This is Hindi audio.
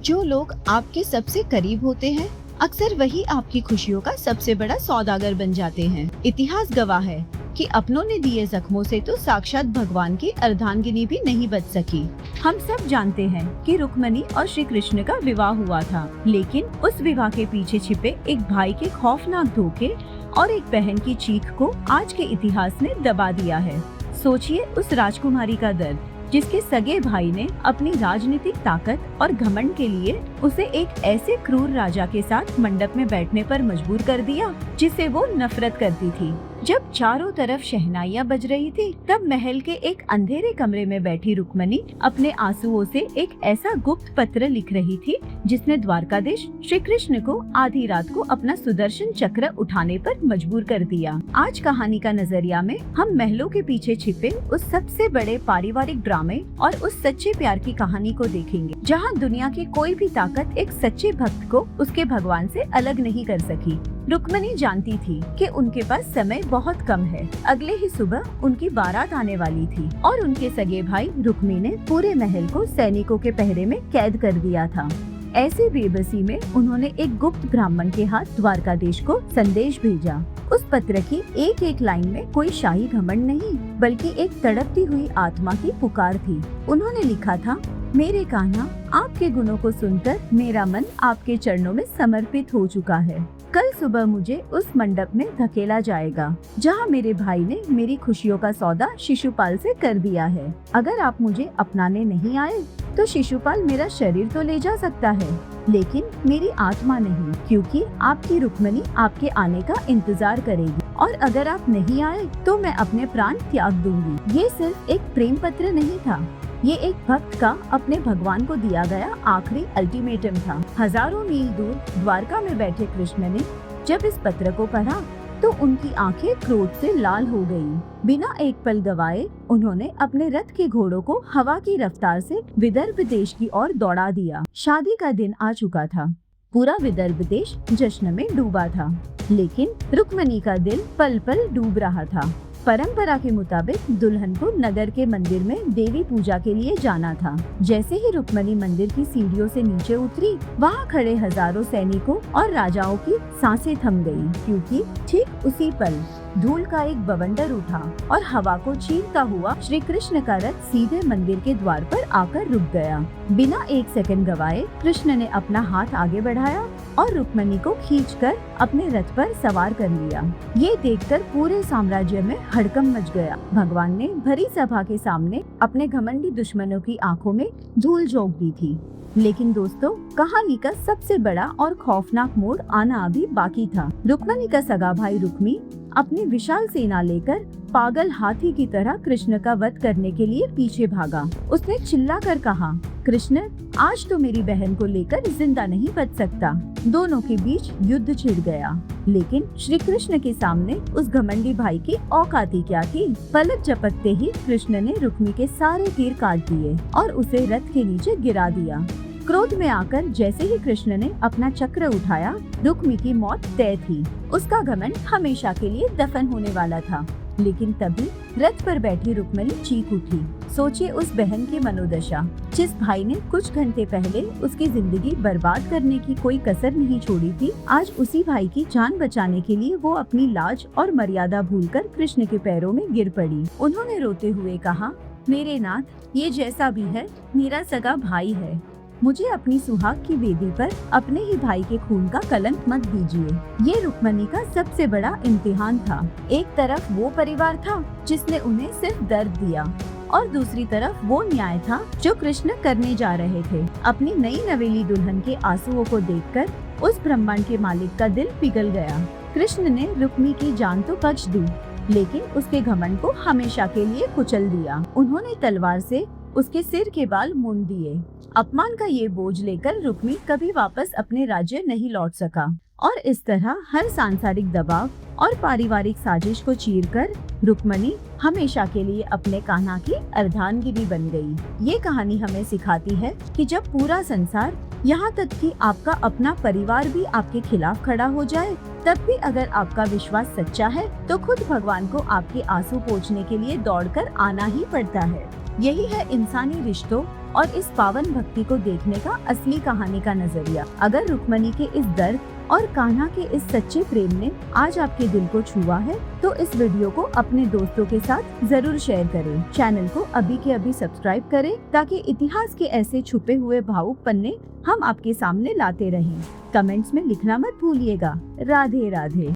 जो लोग आपके सबसे करीब होते हैं अक्सर वही आपकी खुशियों का सबसे बड़ा सौदागर बन जाते हैं। इतिहास गवाह है कि अपनों ने दिए जख्मों से तो साक्षात भगवान की अर्धांगिनी भी नहीं बच सकी। हम सब जानते हैं कि रुक्मणी और श्री कृष्ण का विवाह हुआ था, लेकिन उस विवाह के पीछे छिपे एक भाई के खौफनाक धोखे और एक बहन की चीख को आज के इतिहास ने दबा दिया है। सोचिए उस राजकुमारी का दर्द, जिसके सगे भाई ने अपनी राजनीतिक ताकत और घमंड के लिए उसे एक ऐसे क्रूर राजा के साथ मंडप में बैठने पर मजबूर कर दिया जिसे वो नफरत करती थी। जब चारों तरफ शहनाइयां बज रही थी, तब महल के एक अंधेरे कमरे में बैठी रुक्मणी अपने आंसुओं से एक ऐसा गुप्त पत्र लिख रही थी जिसने द्वारकाधीश श्री कृष्ण को आधी रात को अपना सुदर्शन चक्र उठाने पर मजबूर कर दिया। आज कहानी का नजरिया में हम महलों के पीछे छिपे उस सबसे बड़े पारिवारिक ड्रामे और उस सच्चे प्यार की कहानी को देखेंगे, जहाँ दुनिया की कोई भी ताकत एक सच्चे भक्त को उसके भगवान से अलग नहीं कर सकी। रुक्मणी जानती थी कि उनके पास समय बहुत कम है। अगले ही सुबह उनकी बारात आने वाली थी और उनके सगे भाई रुक्मी ने पूरे महल को सैनिकों के पहरे में कैद कर दिया था। ऐसी बेबसी में उन्होंने एक गुप्त ब्राह्मण के हाथ द्वारकाधीश को संदेश भेजा। उस पत्र की एक एक लाइन में कोई शाही घमंड नहीं, बल्कि एक तड़पती हुई आत्मा की पुकार थी। उन्होंने लिखा था, मेरे कान्हा, आपके गुणों को सुनकर मेरा मन आपके चरणों में समर्पित हो चुका है। कल सुबह मुझे उस मंडप में धकेला जाएगा जहां मेरे भाई ने मेरी खुशियों का सौदा शिशुपाल से कर दिया है। अगर आप मुझे अपनाने नहीं आए तो शिशुपाल मेरा शरीर तो ले जा सकता है, लेकिन मेरी आत्मा नहीं, क्योंकि आपकी रुक्मणी आपके आने का इंतजार करेगी। और अगर आप नहीं आए तो मैं अपने प्राण त्याग दूंगी। ये सिर्फ एक प्रेम पत्र नहीं था, ये एक भक्त का अपने भगवान को दिया गया आखिरी अल्टीमेटम था। हजारों मील दूर द्वारका में बैठे कृष्ण ने जब इस पत्र को पढ़ा तो उनकी आंखें क्रोध से लाल हो गयी। बिना एक पल गवाए उन्होंने अपने रथ के घोड़ों को हवा की रफ्तार से विदर्भ देश की ओर दौड़ा दिया। शादी का दिन आ चुका था। पूरा विदर्भ देश जश्न में डूबा था, लेकिन रुक्मणी का दिल पल पल डूब रहा था। परंपरा के मुताबिक दुल्हन को नगर के मंदिर में देवी पूजा के लिए जाना था। जैसे ही रुक्मणी मंदिर की सीढ़ियों से नीचे उतरी, वहाँ खड़े हजारों सैनिकों और राजाओं की सांसें थम गयी, क्योंकि ठीक उसी पल धूल का एक बवंडर उठा और हवा को चीरता हुआ श्री कृष्ण का रथ सीधे मंदिर के द्वार पर आकर रुक गया। बिना एक सेकंड गवाए कृष्ण ने अपना हाथ आगे बढ़ाया और रुक्मणी को खींचकर अपने रथ पर सवार कर लिया। ये देखकर पूरे साम्राज्य में हड़कंप मच गया। भगवान ने भरी सभा के सामने अपने घमंडी दुश्मनों की आंखों में धूल झोंक दी थी। लेकिन दोस्तों, कहानी का सबसे बड़ा और खौफनाक मोड़ आना अभी बाकी था। रुक्मणी का सगा भाई रुक्मी अपनी विशाल सेना लेकर पागल हाथी की तरह कृष्ण का वध करने के लिए पीछे भागा। उसने चिल्लाकर कहा, कृष्ण, आज तो मेरी बहन को लेकर जिंदा नहीं बच सकता। दोनों के बीच युद्ध छिड़ गया, लेकिन श्री कृष्ण के सामने उस घमंडी भाई की औकात ही क्या थी। पलक झपकते ही कृष्ण ने रुक्मी के सारे तीर काट दिए और उसे रथ के नीचे गिरा दिया। क्रोध में आकर जैसे ही कृष्ण ने अपना चक्र उठाया, रुक्मी की मौत तय थी। उसका घमंड हमेशा के लिए दफन होने वाला था। लेकिन तभी रथ पर बैठी रुक्मणी चीख उठी। सोचिए उस बहन की मनोदशा, जिस भाई ने कुछ घंटे पहले उसकी जिंदगी बर्बाद करने की कोई कसर नहीं छोड़ी थी, आज उसी भाई की जान बचाने के लिए वो अपनी लाज और मर्यादा भूलकर कृष्ण के पैरों में गिर पड़ी। उन्होंने रोते हुए कहा, मेरे नाथ, ये जैसा भी है मेरा सगा भाई है। मुझे अपनी सुहाग की वेदी पर अपने ही भाई के खून का कलंक मत दीजिए। ये रुक्मणी का सबसे बड़ा इम्तिहान था। एक तरफ वो परिवार था जिसने उन्हें सिर्फ दर्द दिया, और दूसरी तरफ वो न्याय था जो कृष्ण करने जा रहे थे। अपनी नई नवेली दुल्हन के आंसुओं को देखकर उस ब्रह्मांड के मालिक का दिल पिघल गया। कृष्ण ने रुक्मी की जान तो बख्श दी, लेकिन उसके घमंड को हमेशा के लिए कुचल दिया। उन्होंने तलवार से उसके सिर के बाल मुंड दिए। अपमान का ये बोझ लेकर रुक्मी कभी वापस अपने राज्य नहीं लौट सका, और इस तरह हर सांसारिक दबाव और पारिवारिक साजिश को चीरकर रुक्मणी हमेशा के लिए अपने कान्हा की अर्धांगिनी बन गई। ये कहानी हमें सिखाती है कि जब पूरा संसार, यहाँ तक कि आपका अपना परिवार भी आपके खिलाफ खड़ा हो जाए, तब भी अगर आपका विश्वास सच्चा है तो खुद भगवान को आपके आंसू पोंछने के लिए दौड़कर आना ही पड़ता है। यही है इंसानी रिश्तों और इस पावन भक्ति को देखने का असली कहानी का नजरिया। अगर रुक्मणी के इस दर्द और कान्हा के इस सच्चे प्रेम ने आज आपके दिल को छुआ है तो इस वीडियो को अपने दोस्तों के साथ जरूर शेयर करें। चैनल को अभी के अभी सब्सक्राइब करें ताकि इतिहास के ऐसे छुपे हुए भावुक पन्ने हम आपके सामने लाते रहें। कमेंट्स में लिखना मत भूलिएगा। राधे राधे।